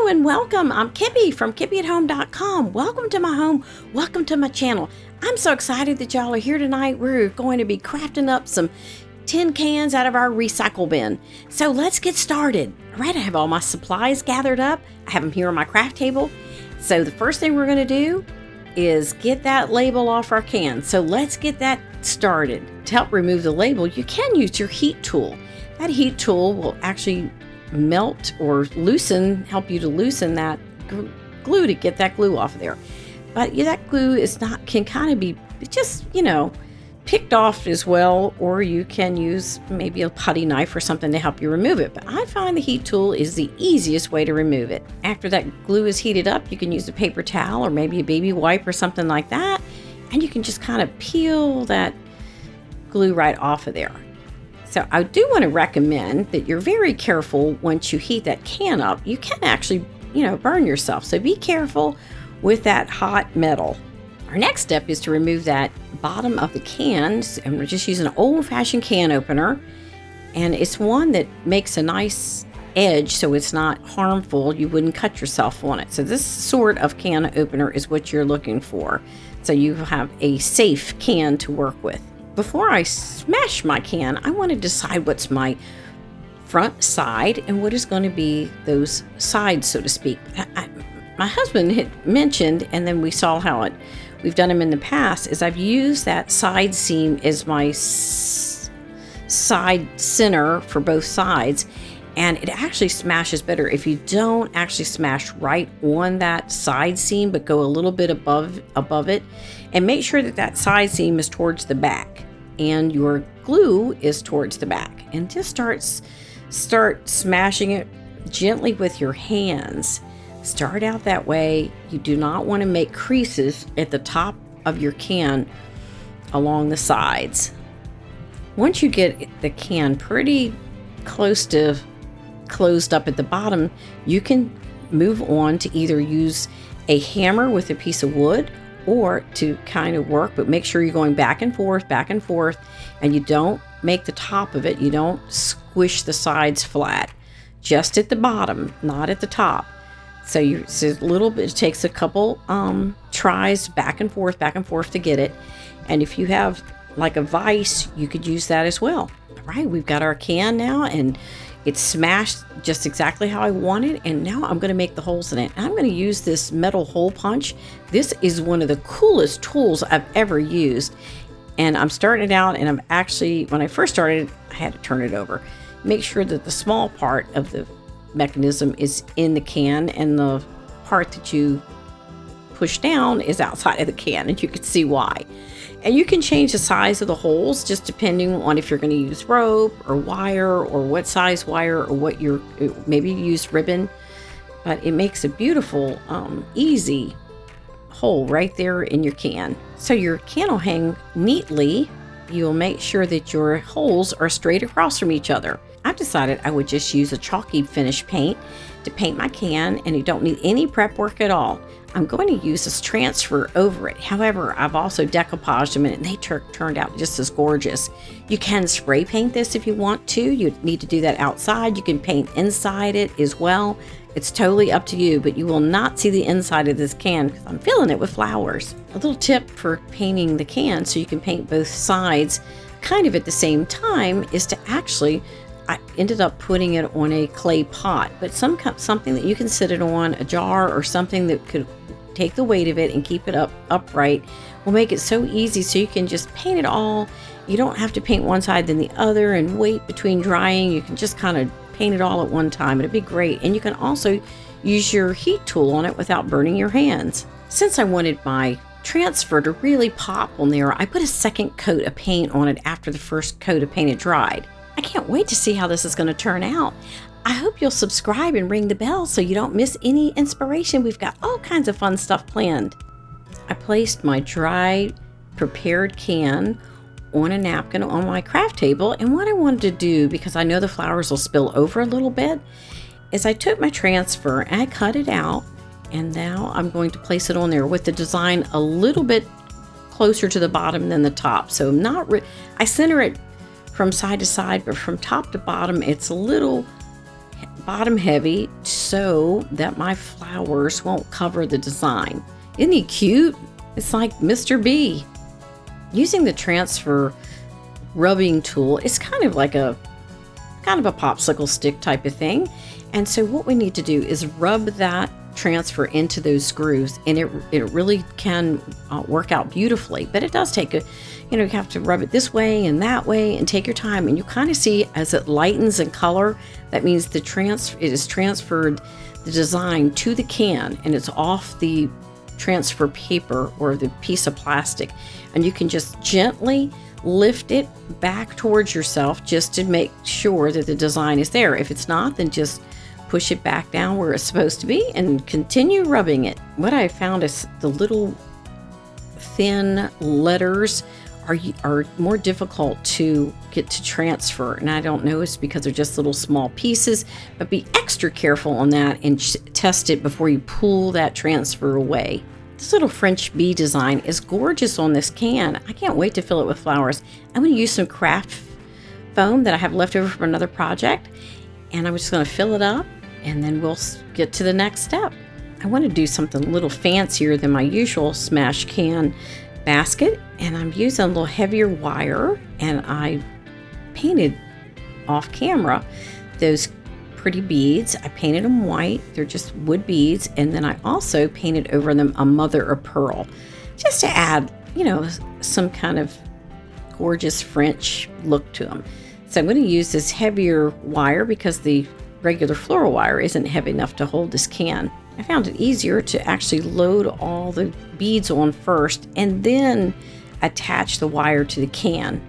Hello and welcome. I'm Kippy from kippyathome.com. Welcome to my home. Welcome to my channel. I'm so excited that y'all are here tonight. We're going to be crafting up some tin cans out of our recycle bin. So let's get started. All right, I have all my supplies gathered up. I have them here on my craft table. So the first thing we're going to do is get that label off our can. So let's get that started. To help remove the label, you can use your heat tool. That heat tool will actually melt or help you to loosen that glue to get that glue off of there. But that glue can kind of be just, picked off as well, or you can use maybe a putty knife or something to help you remove it. But I find the heat tool is the easiest way to remove it. After that glue is heated up, you can use a paper towel or maybe a baby wipe or something like that, and you can just kind of peel that glue right off of there. So I do want to recommend that you're very careful once you heat that can up. You can actually, burn yourself. So be careful with that hot metal. Our next step is to remove that bottom of the cans, and we're just using an old-fashioned can opener. And it's one that makes a nice edge so it's not harmful. You wouldn't cut yourself on it. So this sort of can opener is what you're looking for. So you have a safe can to work with. Before I smash my can, I want to decide what's my front side and what is going to be those sides, so to speak. My husband had mentioned, and then we saw how we've done them in the past, is I've used that side seam as my side center for both sides, and it actually smashes better if you don't actually smash right on that side seam, but go a little bit above it, and make sure that side seam is towards the back and your glue is towards the back, and just start smashing it gently with your hands. Start out that way. You do not want to make creases at the top of your can along the sides. Once you get the can pretty close to closed up at the bottom, you can move on to either use a hammer with a piece of wood or to kind of work, but make sure you're going back and forth, and you don't make the top of it. You don't squish the sides flat, just at the bottom, not at the top. So it's a little bit, it takes a couple tries back and forth to get it. And if you have like a vise, you could use that as well. All right, we've got our can now, and it's smashed just exactly how I want it. And now I'm going to make the holes in it. I'm going to use this metal hole punch. This is one of the coolest tools I've ever used. And I'm starting it out, and when I first started, I had to turn it over. Make sure that the small part of the mechanism is in the can, and the part that you push down is outside of the can, and you can see why. And you can change the size of the holes just depending on if you're going to use rope or wire, or what size wire, or maybe you use ribbon. But it makes a beautiful, easy hole right there in your can. So your can will hang neatly. You'll make sure that your holes are straight across from each other. I've decided I would just use a chalky finish paint to paint my can, and you don't need any prep work at all. I'm going to use this transfer over it. However, I've also decoupaged them, and they turned out just as gorgeous. You can spray paint this if you want to. You need to do that outside. You can paint inside it as well. It's totally up to you, but you will not see the inside of this can because I'm filling it with flowers. A little tip for painting the can so you can paint both sides kind of at the same time is to actually, I ended up putting it on a clay pot, but something that you can sit it on, a jar or something that could take the weight of it and keep it upright will make it so easy, so you can just paint it all. You don't have to paint one side then the other and wait between drying. You can just kind of paint it all at one time. It'd be great. And you can also use your heat tool on it without burning your hands. Since I wanted my transfer to really pop on there, I put a second coat of paint on it after the first coat of paint had dried. I can't wait to see how this is going to turn out. I hope you'll subscribe and ring the bell so you don't miss any inspiration. We've got all kinds of fun stuff planned. I placed my dry, prepared can on a napkin on my craft table, and what I wanted to do, because I know the flowers will spill over a little bit, is I took my transfer and I cut it out, and now I'm going to place it on there with the design a little bit closer to the bottom than the top. So I center it from side to side, but from top to bottom it's a little bottom heavy so that my flowers won't cover the design. Isn't he cute? It's like Mr. B. Using the transfer rubbing tool is kind of a popsicle stick type of thing. And so what we need to do is rub that transfer into those grooves, and it really can work out beautifully. But it does take you have to rub it this way and that way and take your time, and you kind of see as it lightens in color, that means it is transferred the design to the can, and it's off the transfer paper or the piece of plastic, and you can just gently lift it back towards yourself just to make sure that the design is there. If it's not, then just push it back down where it's supposed to be and continue rubbing it. What I found is the little thin letters are more difficult to get to transfer, and I don't know, it's because they're just little small pieces, but be extra careful on that and test it before you pull that transfer away. This little French bee design is gorgeous on this can. I can't wait to fill it with flowers. I'm going to use some craft foam that I have left over from another project, and I'm just going to fill it up, and then we'll get to the next step. I want to do something a little fancier than my usual smash can basket, and I'm using a little heavier wire, and I painted off camera those pretty beads. I painted them white. They're just wood beads, and then I also painted over them a mother of pearl just to add, some kind of gorgeous French look to them. So I'm going to use this heavier wire because the regular floral wire isn't heavy enough to hold this can. I found it easier to actually load all the beads on first and then attach the wire to the can.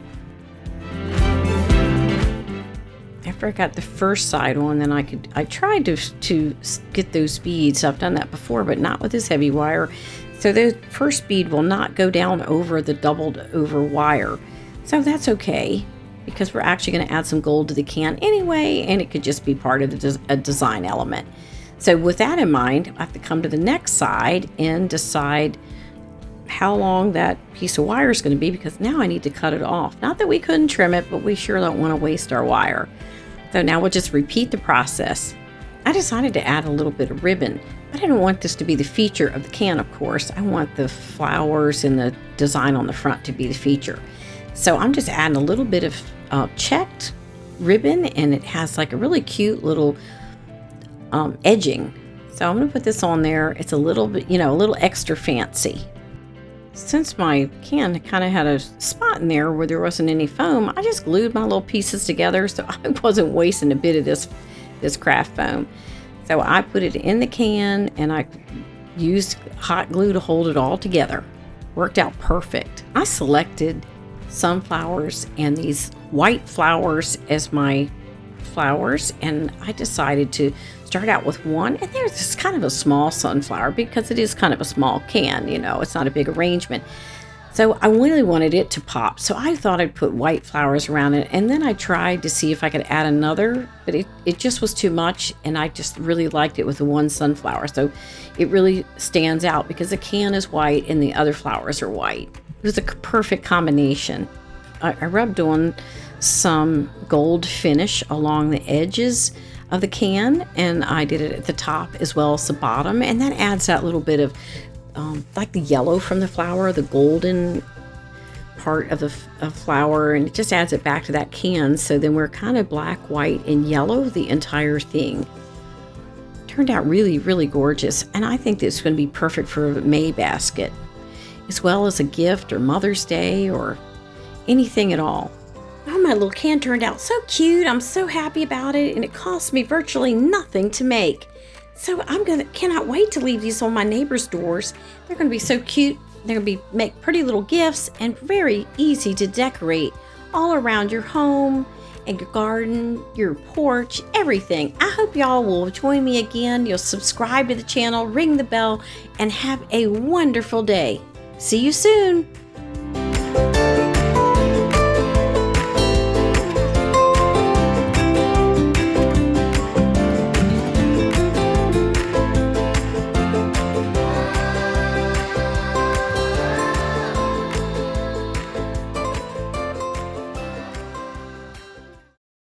After I got the first side on, then I tried to get those beads. I've done that before, but not with this heavy wire. So the first bead will not go down over the doubled over wire. So that's okay, because we're actually going to add some gold to the can anyway, and it could just be part of a design element. So with that in mind, I have to come to the next side and decide how long that piece of wire is going to be, because now I need to cut it off. Not that we couldn't trim it, but we sure don't want to waste our wire. So now we'll just repeat the process. I decided to add a little bit of ribbon. I didn't want this to be the feature of the can, of course. I want the flowers and the design on the front to be the feature. So I'm just adding a little bit of checked ribbon, and it has like a really cute little edging. So I'm going to put this on there. It's a little bit, a little extra fancy. Since my can kind of had a spot in there where there wasn't any foam, I just glued my little pieces together, so I wasn't wasting a bit of this craft foam. So I put it in the can, and I used hot glue to hold it all together. Worked out perfect. I selected sunflowers and these white flowers as my flowers, and I decided to start out with one, and there's this kind of a small sunflower because it is kind of a small can, it's not a big arrangement. So I really wanted it to pop, so I thought I'd put white flowers around it, and then I tried to see if I could add another, but it just was too much, and I just really liked it with the one sunflower. So it really stands out because the can is white and the other flowers are white. It was a perfect combination. I rubbed on some gold finish along the edges of the can, and I did it at the top as well as the bottom, and that adds that little bit of like the yellow from the flower, the golden part of the flower, and it just adds it back to that can. So then we're kind of black, white, and yellow the entire thing. Turned out really, really gorgeous, and I think this is going to be perfect for a May basket, as well as a gift or Mother's Day or anything at all. Oh, my little can turned out so cute. I'm so happy about it, and it cost me virtually nothing to make. So cannot wait to leave these on my neighbors' doors. They're going to be so cute. They're going to make pretty little gifts and very easy to decorate all around your home and your garden, your porch, everything. I hope y'all will join me again. You'll subscribe to the channel, ring the bell, and have a wonderful day. See you soon.